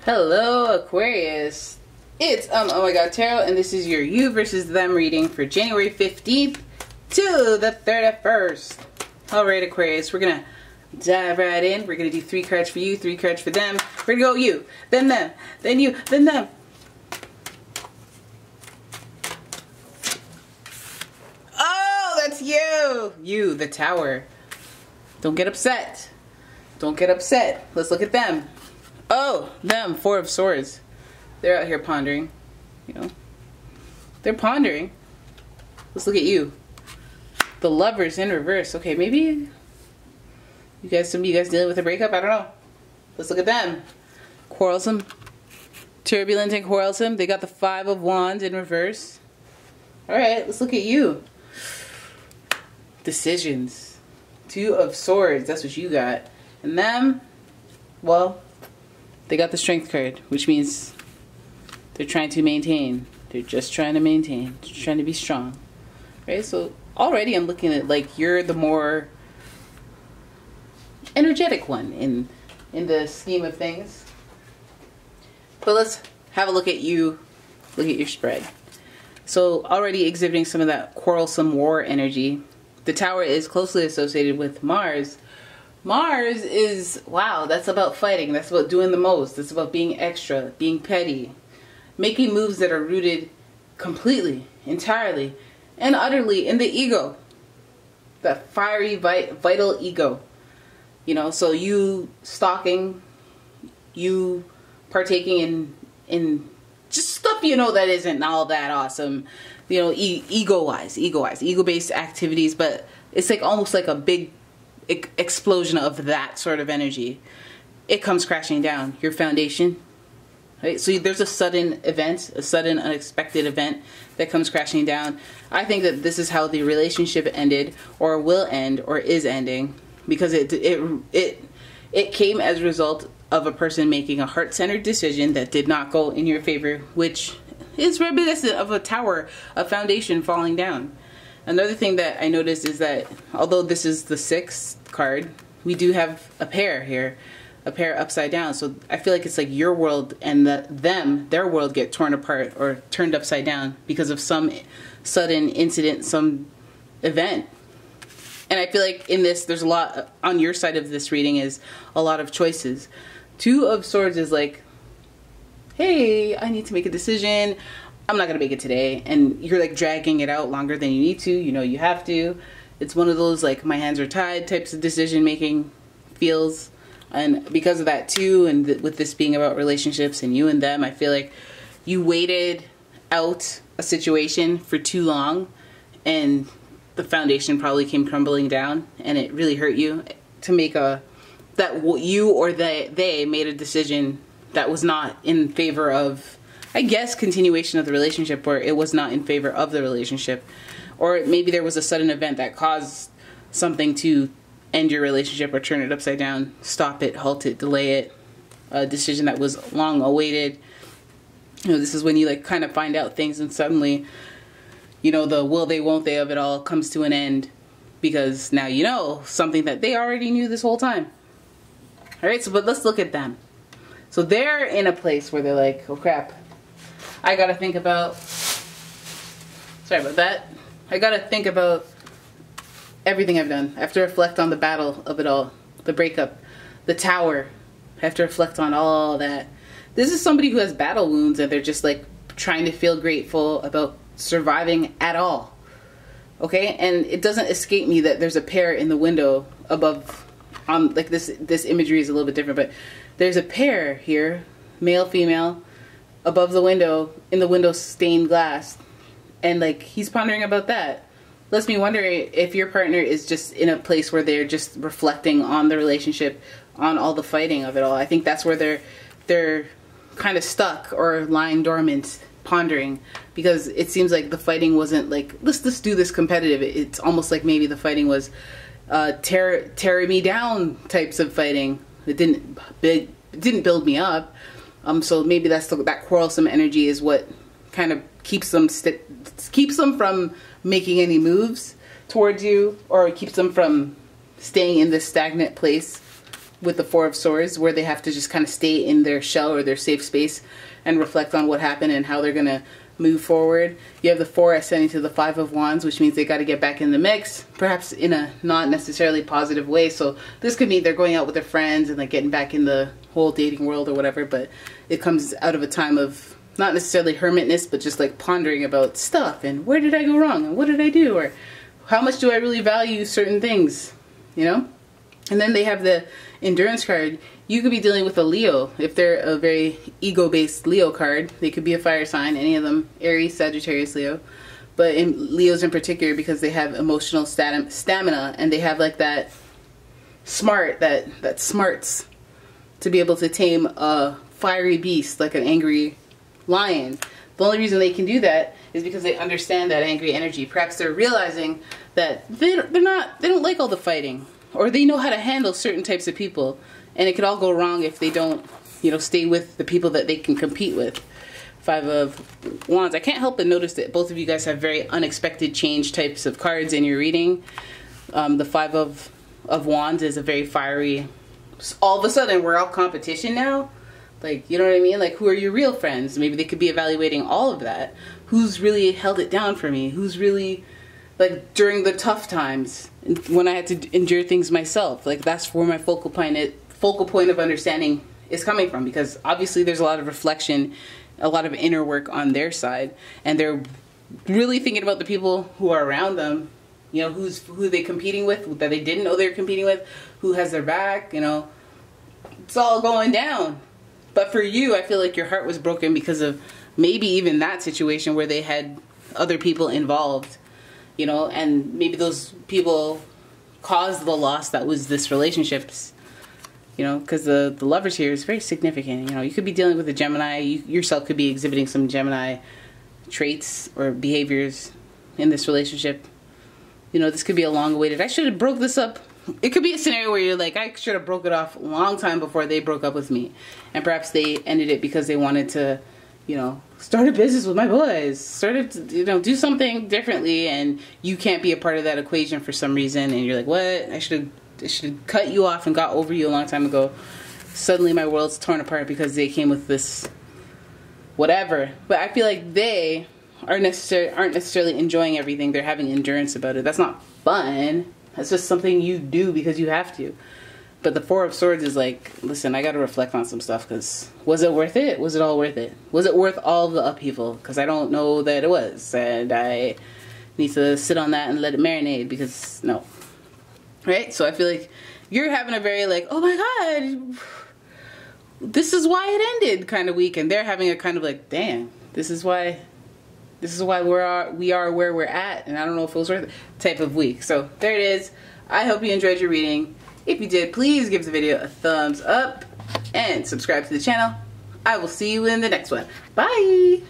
Hello, Aquarius. It's oh my god tarot, and this is your you versus them reading for January 15th to the 31st. Alright, Aquarius, we're gonna dive right in. We're gonna do 3 cards for you, 3 cards for them. We're gonna go you, then them, then you, then them. Oh, that's you! You, the Tower. Don't get upset. Don't get upset. Let's look at them. Oh, them, 4 of Swords. They're out here pondering, you know. They're pondering. Let's look at you. The Lovers in reverse. Okay, maybe you guys, some of you guys dealing with a breakup. I don't know. Let's look at them. Quarrelsome, turbulent and quarrelsome. They got the 5 of Wands in reverse. All right, let's look at you. Decisions. 2 of Swords. That's what you got. And them, well, they got the Strength card, which means they're trying to maintain. They're just trying to maintain. They're trying to be strong. Right? So already I'm looking at like you're the more energetic one in the scheme of things. But let's have a look at you. Look at your spread. So already exhibiting some of that quarrelsome war energy. The Tower is closely associated with Mars. Mars is, wow, that's about fighting. That's about doing the most. That's about being extra, being petty, making moves that are rooted completely, entirely, and utterly in the ego. That fiery, vital ego. You know, so you stalking, you partaking in just stuff you know that isn't all that awesome. You know, ego-wise, ego-based activities, but it's like almost like a big explosion of that sort of energy. It comes crashing down. Your foundation, right? So there's a sudden event, a sudden unexpected event that comes crashing down. I think that this is how the relationship ended, or will end, or is ending, because it came as a result of a person making a heart-centered decision that did not go in your favor, which is reminiscent of a tower, a foundation falling down. Another thing that I noticed is that although this is the 6th card, we do have a pair here, a pair upside down. So I feel like it's like your world and their world get torn apart or turned upside down because of some sudden incident, some event. And I feel like in this, there's a lot on your side of this reading is a lot of choices. 2 of Swords is like, hey, I need to make a decision. I'm not gonna make it today, and you're like dragging it out longer than you need to. You know you have to. It's one of those like my hands are tied types of decision making feels, and because of that too, and with this being about relationships and you and them, I feel like you waited out a situation for too long, and the foundation probably came crumbling down, and it really hurt you to make that you or they made a decision that was not in favor of, I guess, continuation of the relationship, where it was not in favor of the relationship. Or maybe there was a sudden event that caused something to end your relationship or turn it upside down, stop it, halt it, delay it. A decision that was long awaited. You know, this is when you like kind of find out things and suddenly, you know, the will they, won't they of it all comes to an end because now you know something that they already knew this whole time. Alright, so but let's look at them. So they're in a place where they're like, oh crap, I gotta think about, sorry about that, I gotta think about everything I've done. I have to reflect on the battle of it all, the breakup, the Tower. I have to reflect on all that. This is somebody who has battle wounds and they're just like trying to feel grateful about surviving at all. Okay, and it doesn't escape me that there's a pair in the window above, like this imagery is a little bit different, but there's a pair here, male, female, above the window, in the window stained glass, and like he's pondering about that. Lets me wonder if your partner is just in a place where they're just reflecting on the relationship, on all the fighting of it all. I think that's where they're kind of stuck or lying dormant, pondering, because it seems like the fighting wasn't like, let's just do this competitive. It's almost like maybe the fighting was tear me down types of fighting. It didn't build me up. So maybe that's that quarrelsome energy is what kind of keeps them from making any moves towards you, or keeps them from staying in this stagnant place with the Four of Swords, where they have to just kind of stay in their shell or their safe space and reflect on what happened and how they're going to move forward. You have the Four ascending to the Five of Wands, which means they got to get back in the mix, perhaps in a not necessarily positive way. So this could mean they're going out with their friends and like getting back in the whole dating world or whatever, but it comes out of a time of not necessarily hermitness, but just like pondering about stuff and where did I go wrong and what did I do, or how much do I really value certain things, you know? And then they have the Endurance card. You could be dealing with a Leo. If they're a very ego-based Leo card, they could be a fire sign, any of them, Aries, Sagittarius, Leo. But in Leos in particular, because they have emotional stamina, and they have like that smarts to be able to tame a fiery beast like an angry lion. The only reason they can do that is because they understand that angry energy. Perhaps they're realizing that they don't like all the fighting, or they know how to handle certain types of people. And it could all go wrong if they don't, you know, stay with the people that they can compete with. Five of Wands. I can't help but notice that both of you guys have very unexpected change types of cards in your reading. The Five of Wands is a very fiery, all of a sudden we're all competition now. Like, you know what I mean? Like, who are your real friends? Maybe they could be evaluating all of that. Who's really held it down for me? Who's really, like, during the tough times when I had to endure things myself? Like, that's where my focal point of understanding is coming from, because obviously there's a lot of reflection, a lot of inner work on their side, and they're really thinking about the people who are around them. You know, who they competing with that they didn't know they were competing with, who has their back, you know. It's all going down. But for you, I feel like your heart was broken because of maybe even that situation where they had other people involved, you know, and maybe those people caused the loss that was this relationship. You know, because the Lovers here is very significant. You know, you could be dealing with a Gemini. You yourself could be exhibiting some Gemini traits or behaviors in this relationship. You know, this could be a long-awaited, I should have broke this up. It could be a scenario where you're like, I should have broke it off a long time before they broke up with me. And perhaps they ended it because they wanted to, you know, start a business with my boys. Started to, you know, do something differently, and you can't be a part of that equation for some reason. And you're like, what? I should have cut you off and got over you a long time ago. Suddenly my world's torn apart because they came with this whatever. But I feel like they aren't necessarily enjoying everything. They're having endurance about it. That's not fun. That's just something you do because you have to. But the Four of Swords is like, listen, I got to reflect on some stuff, because was it worth it? Was it all worth it? Was it worth all the upheaval? Because I don't know that it was. And I need to sit on that and let it marinate, because no. Right? So I feel like you're having a very like, oh my God, this is why it ended kind of week. And they're having a kind of like, damn, this is why we are where we're at, and I don't know if it was worth it type of week. So there it is. I hope you enjoyed your reading. If you did, please give the video a thumbs up and subscribe to the channel. I will see you in the next one. Bye!